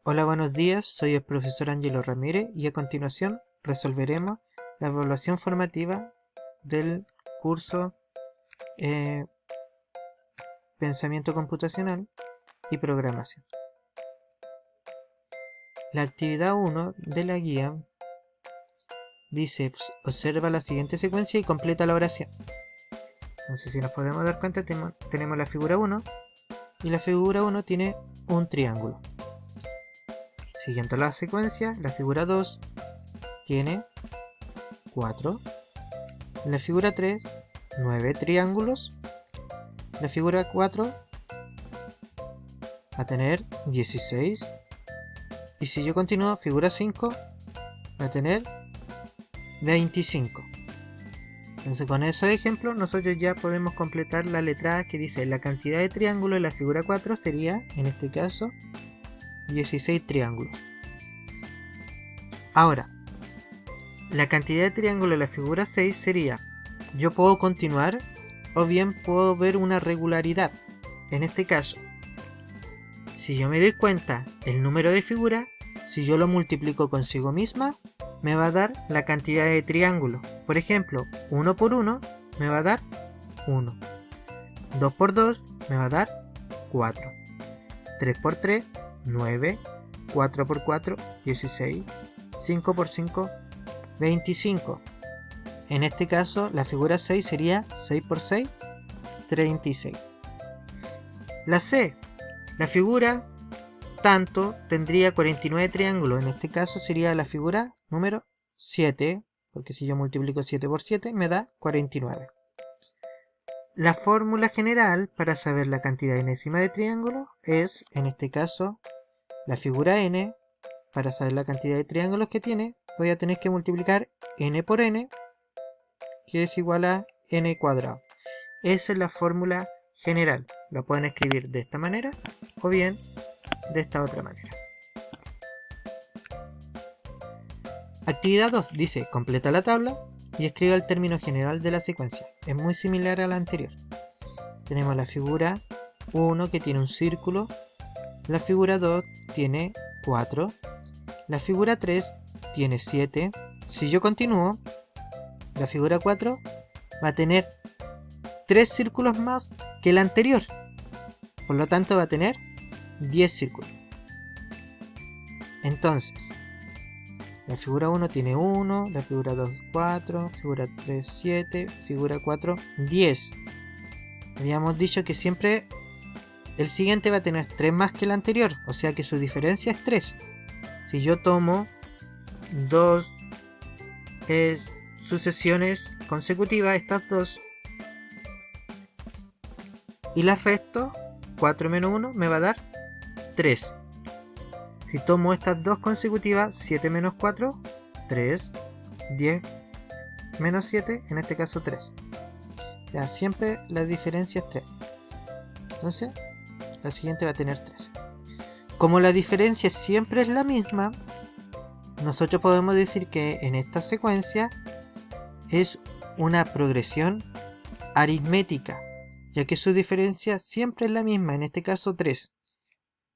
Hola, buenos días, soy el profesor Ángelo Ramírez y a continuación resolveremos la evaluación formativa del curso eh, Pensamiento Computacional y Programación. La actividad 1 de la guía dice: observa la siguiente secuencia y completa la oración. Entonces, si nos podemos dar cuenta, tenemos la figura 1 y la figura 1 tiene un triángulo. Siguiendo la secuencia, la figura 2 tiene 4. La figura 3, 9 triángulos. La figura 4 va a tener 16. Y si yo continúo, figura 5 va a tener 25. Entonces, con esos ejemplos, nosotros ya podemos completar la letra A, que dice la cantidad de triángulos en la figura 4 sería, en este caso, 16 triángulos. Ahora, la cantidad de triángulos en la figura 6 sería, yo puedo continuar o bien puedo ver una regularidad. En este caso, si yo me doy cuenta el número de figuras, si yo lo multiplico consigo misma, me va a dar la cantidad de triángulos. Por ejemplo, 1 por 1 me va a dar 1. 2 por 2 me va a dar 4. 3 por 3, 9. 4 por 4, 16. 5 por 5, 25. En este caso, la figura 6 sería 6 por 6, 36. La C, la figura tanto tendría 49 triángulos. En este caso sería la figura número 7, porque si yo multiplico 7 por 7 me da 49. La fórmula general para saber la cantidad enésima de triángulos es, en este caso, la figura n. Para saber la cantidad de triángulos que tiene, voy a tener que multiplicar n por n, que es igual a n cuadrado. Esa es la fórmula general. La pueden escribir de esta manera o bien de esta otra manera. Actividad 2 dice: completa la tabla y escribe el término general de la secuencia. Es muy similar a la anterior. Tenemos la figura 1 que tiene un círculo, la figura 2 tiene 4, la figura 3 tiene 7. Si yo continúo, la figura 4 va a tener 3 círculos más que la anterior. Por lo tanto va a tener 10 círculos. Entonces, la figura 1 tiene 1, la figura 2 4, figura 3 7, figura 4 10. Habíamos dicho que siempre el siguiente va a tener 3 más que el anterior, o sea que su diferencia es 3. Si yo tomo dos sucesiones consecutivas, estas dos, y las resto, 4 menos 1 me va a dar 3. Si tomo estas dos consecutivas, 7 menos 4, 3, 10 menos 7, en este caso 3. O sea, siempre la diferencia es 3. Entonces, la siguiente va a tener 13. Como la diferencia siempre es la misma, nosotros podemos decir que en esta secuencia es una progresión aritmética, ya que su diferencia siempre es la misma, en este caso 3.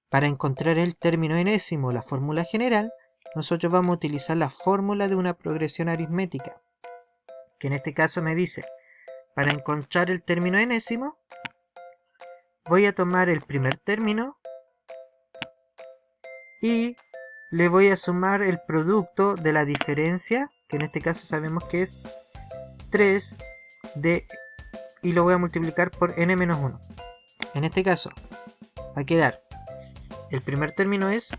Para encontrar el término enésimo, la fórmula general, nosotros vamos a utilizar la fórmula de una progresión aritmética, que en este caso me dice, para encontrar el término enésimo, voy a tomar el primer término y le voy a sumar el producto de la diferencia, que en este caso sabemos que es 3, y lo voy a multiplicar por n menos 1. En este caso va a quedar, el primer término es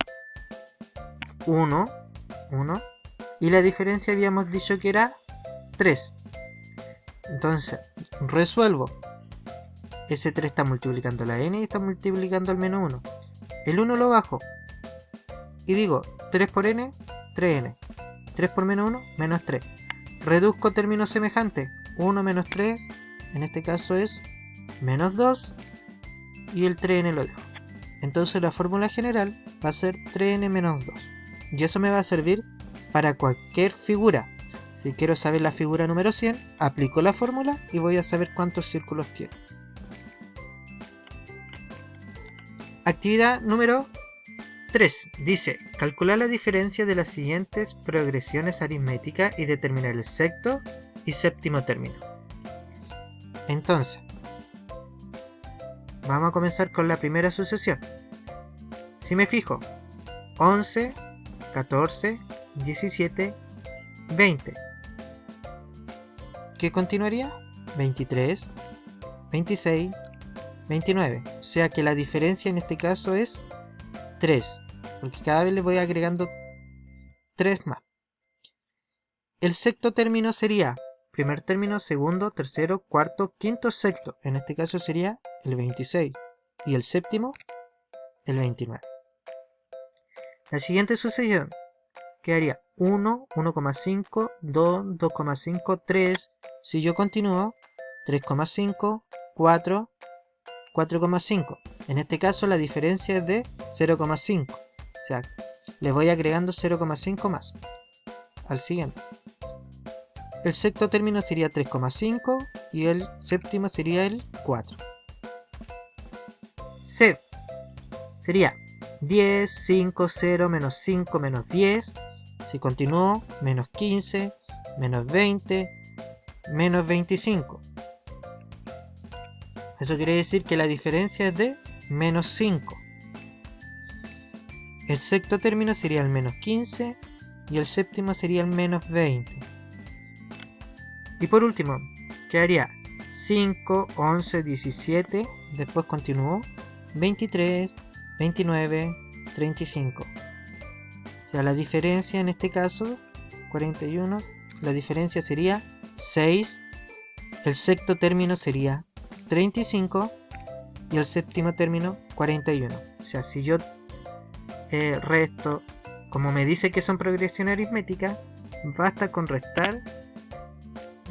1, y la diferencia habíamos dicho que era 3. Entonces resuelvo. Ese 3 está multiplicando la n y está multiplicando el menos 1. El 1 lo bajo y digo 3 por n, 3n. 3 por menos 1, menos 3. Reduzco términos semejantes. 1 menos 3, en este caso es menos 2, y el 3n lo dejo. Entonces la fórmula general va a ser 3n menos 2. Y eso me va a servir para cualquier figura. Si quiero saber la figura número 100, aplico la fórmula y voy a saber cuántos círculos tiene. Actividad número 3. Dice, calcular la diferencia de las siguientes progresiones aritméticas y determinar el sexto y séptimo término. Entonces, vamos a comenzar con la primera sucesión. Si me fijo, 11, 14, 17, 20. ¿Qué continuaría? 23, 26, 29. O sea que la diferencia en este caso es 3, porque cada vez le voy agregando 3 más. El sexto término sería primer término, segundo, tercero, cuarto, quinto, sexto. En este caso sería el 26. Y el séptimo, el 29. La siguiente sucesión quedaría 1, 1,5, 2, 2,5, 3. Si yo continúo, 3,5, 4, 4,5. En este caso la diferencia es de 0,5. O sea, le voy agregando 0,5 más al siguiente. El sexto término sería 3,5 y el séptimo sería el 4. C sería 10, 5, 0, menos 5, menos 10. Si continúo, menos 15, menos 20, menos 25. Eso quiere decir que la diferencia es de menos 5. El sexto término sería el menos 15 y el séptimo sería el menos 20. Y por último, quedaría 5, 11, 17, después continúo, 23, 29, 35. O sea, la diferencia en este caso, 41, la diferencia sería 6, el sexto término sería 35 y el séptimo término 41. O sea, si yo resto, como me dice que son progresiones aritméticas, basta con restar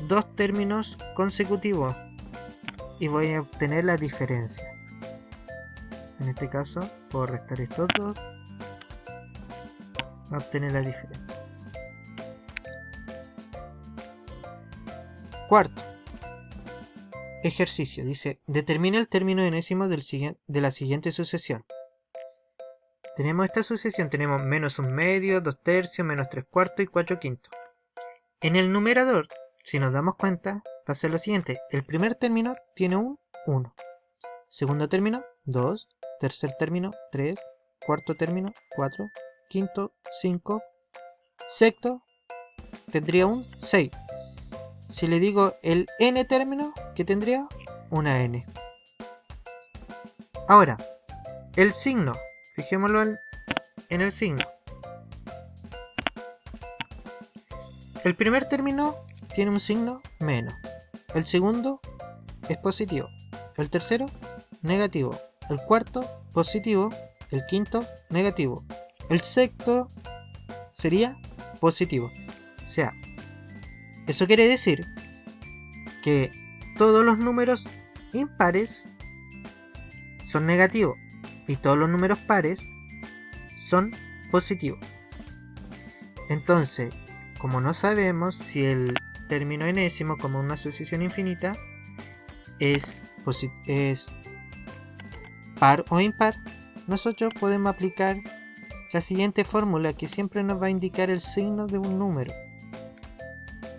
2 términos consecutivos y voy a obtener la diferencia. En este caso puedo restar estos dos para obtener la diferencia. Cuarto ejercicio, dice, determina el término enésimo de la siguiente sucesión. Tenemos esta sucesión, tenemos menos 1/2, 2/3, menos 3/4 y 4/5. En el numerador, si nos damos cuenta, va a ser lo siguiente. El primer término tiene un 1. Segundo término, 2. Tercer término, 3. Cuarto término, 4. Quinto, 5. Sexto, tendría un 6. Si le digo el n término, ¿qué tendría? Una n. Ahora, el signo. Fijémoslo en el signo. El primer término tiene un signo menos. El segundo es positivo. El tercero, negativo. El cuarto, positivo. El quinto, negativo. El sexto sería positivo. O sea, eso quiere decir que todos los números impares son negativos y todos los números pares son positivos. Entonces, como no sabemos si el término enésimo, como una sucesión infinita, es par o impar, nosotros podemos aplicar la siguiente fórmula que siempre nos va a indicar el signo de un número,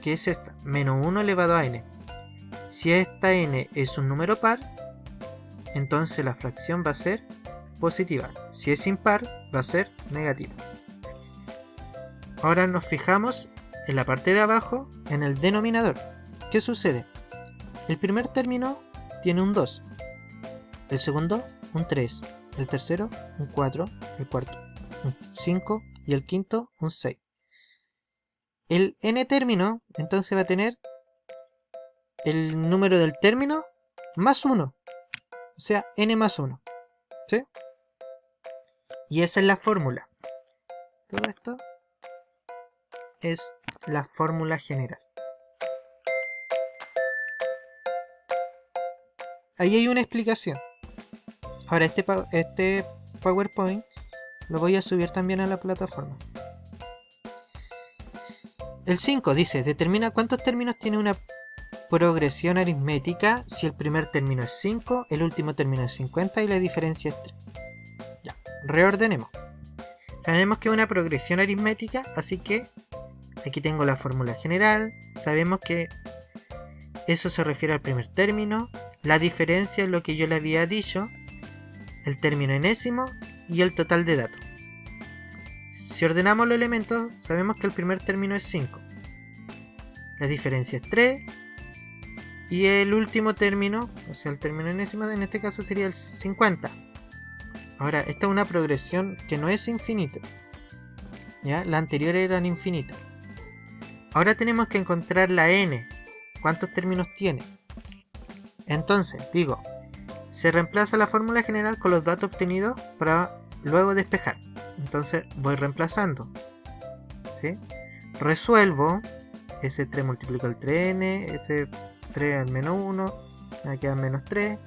que es esta, menos 1 elevado a n. Si esta n es un número par, entonces la fracción va a ser positiva. Si es impar, va a ser negativa. Ahora nos fijamos en la parte de abajo, en el denominador. ¿Qué sucede? El primer término tiene un 2, el segundo un 3, el tercero un 4, el cuarto un 5 y el quinto un 6. El n término entonces va a tener el número del término más 1, o sea, n más 1. ¿Sí? Y esa es la fórmula. Todo esto es la fórmula general. Ahí hay una explicación. Ahora este PowerPoint lo voy a subir también a la plataforma. El 5 dice, determina cuántos términos tiene una progresión aritmética si el primer término es 5, el último término es 50 y la diferencia es 3. Ya, reordenemos. Sabemos que es una progresión aritmética, así que aquí tengo la fórmula general. Sabemos que eso se refiere al primer término. La diferencia es lo que yo le había dicho, el término enésimo y el total de datos. Si ordenamos los elementos, sabemos que el primer término es 5. La diferencia es 3. Y el último término, o sea el término enésimo, en este caso sería el 50. Ahora, esta es una progresión que no es infinita. ¿Ya? Las anteriores eran infinitas. Ahora tenemos que encontrar la n. ¿Cuántos términos tiene? Entonces, digo, se reemplaza la fórmula general con los datos obtenidos para luego despejar. Entonces voy reemplazando. ¿Sí? Resuelvo. S3 multiplico el 3n, S3 al menos 1, me queda menos 3.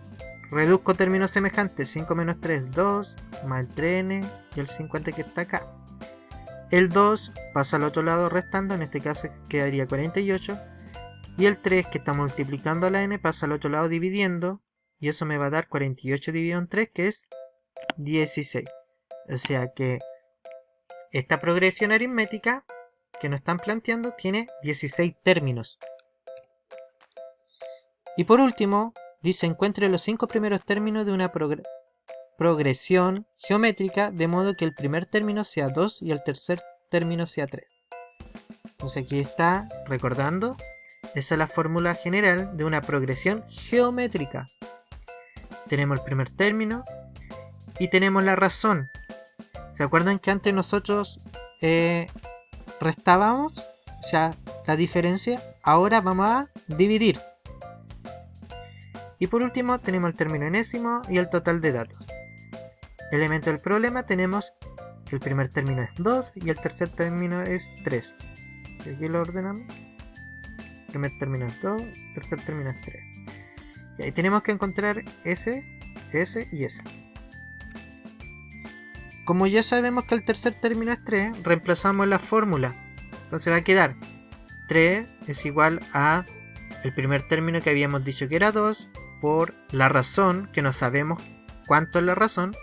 Reduzco términos semejantes, 5 menos 3, 2, más el 3n y el 50 que está acá. El 2 pasa al otro lado restando, en este caso quedaría 48. Y el 3 que está multiplicando a la n pasa al otro lado dividiendo, y eso me va a dar 48 dividido en 3, que es 16. O sea que esta progresión aritmética que nos están planteando tiene 16 términos. Y por último, dice encuentre los 5 primeros términos de una progresión geométrica de modo que el primer término sea 2 y el tercer término sea 3. Entonces aquí está, recordando, esa es la fórmula general de una progresión geométrica. Tenemos el primer término y tenemos la razón. ¿Se acuerdan que antes nosotros restábamos? O sea, la diferencia. Ahora vamos a dividir. Y por último tenemos el término enésimo y el total de datos. Elemento del problema tenemos que el primer término es 2 y el tercer término es 3. Si aquí lo ordenamos, el primer término es 2, el tercer término es 3. Y ahí tenemos que encontrar S, S y S. Como ya sabemos que el tercer término es 3, reemplazamos la fórmula. Entonces va a quedar 3 es igual a el primer término que habíamos dicho que era 2 por la razón, que no sabemos cuánto es la razón,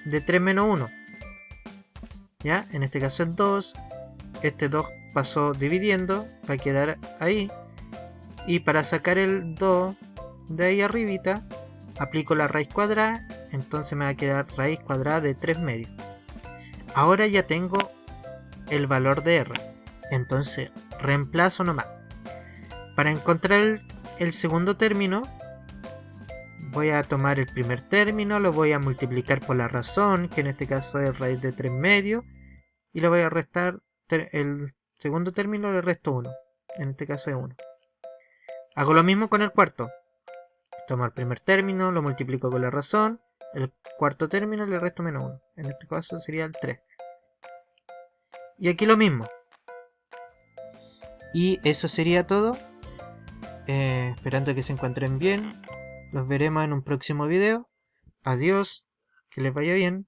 de 3 menos 1. ¿Ya? En este caso es 2. Este 2 pasó dividiendo, va a quedar ahí. Y para sacar el 2 de ahí arribita, aplico la raíz cuadrada, entonces me va a quedar raíz cuadrada de 3 medios. Ahora ya tengo el valor de R, entonces reemplazo nomás. Para encontrar el segundo término, voy a tomar el primer término, lo voy a multiplicar por la razón, que en este caso es raíz de 3 medios, y le voy a restar el segundo término, le resto 1, en este caso es 1. Hago lo mismo con el cuarto. Tomo el primer término, lo multiplico con la razón, el cuarto término le resto menos 1. En este caso sería el 3. Y aquí lo mismo. Y eso sería todo. Esperando que se encuentren bien. Los veremos en un próximo video. Adiós. Que les vaya bien.